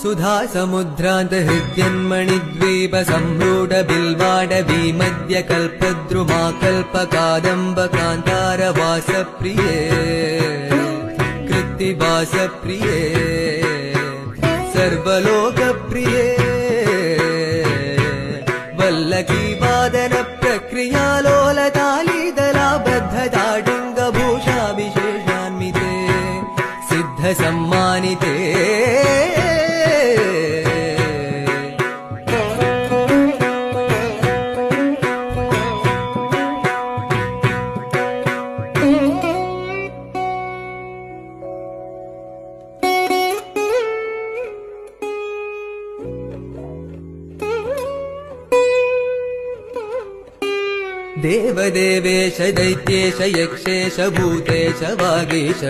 सुधा समुद्रान्त हृद्यन्मणिद्वीप सम्रूढ बिल्वाडवी मध्य कल्पद्रुमा कल्पकादम्ब कान्तार वासप्रिये कृत्तिवासप्रिये सर्वलोकप्रिये वल्लकी वादन प्रक्रियालोलतालीदलाबद्धताडुङ्गभूषाभिशेषान्विते सिद्धसम्मानिते देवदेवेश दैत्येश यक्षेश भूतेश वागीश